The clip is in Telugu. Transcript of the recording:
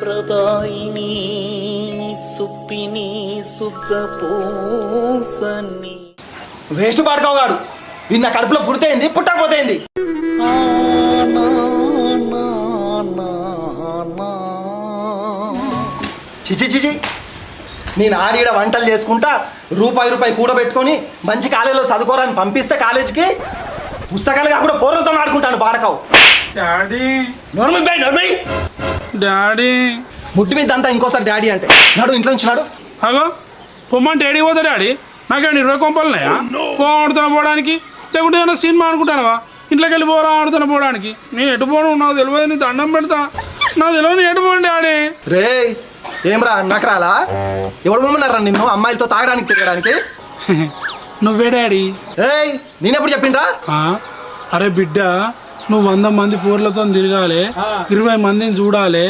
ప్రదాయిని సుప్పిని సుఖ పోసని వేస్ట్ పాడుకోగాడు నిన్న కడుపులో పుడితేంది పుట్టకపోతేంది చిచి చిచి నేను ఆడీడ వంటలు చేసుకుంటా రూపాయి కూడబెట్టుకొని మంచి కాలేజీలో చదువుకోరని పంపిస్తే కాలేజీకి పుస్తకాలు కాకుండా పోరలతో ఆడుకుంటాను బాడకావు డాడీ నోర్మై డాడీ ముట్టి మీద అంతా ఇంకోసారి డాడీ అంటే నాడు ఇంట్లో నుంచి నాడు అగో పొమ్మంటే డాడీ పోతా డాడీ నాకేమైనా 20 కొంపలున్నాయా ఆడుతున్న పోవడానికి లేకుంటే ఏమైనా సినిమా అనుకుంటానవా ఇంట్లోకి వెళ్ళి పోరా ఆడుతున్న పోవడానికి నేను ఎటు పోను నాకు తెలియదు నీ దండం పెడతా నాకు తెలియదు ఎటు పోండి డాడీ రే ఏమ్రా నాకు రాలా ఎవడు మమ్మన్నారా నిన్ను అమ్మాయిలతో తాగడానికి తిరగడానికి నువ్వే డాడీ ఏయ్ నేనెప్పుడు చెప్పిండ్రా అరే బిడ్డ నువ్వు 100 మంది పూర్లతో తిరగాలి 20 మందిని చూడాలి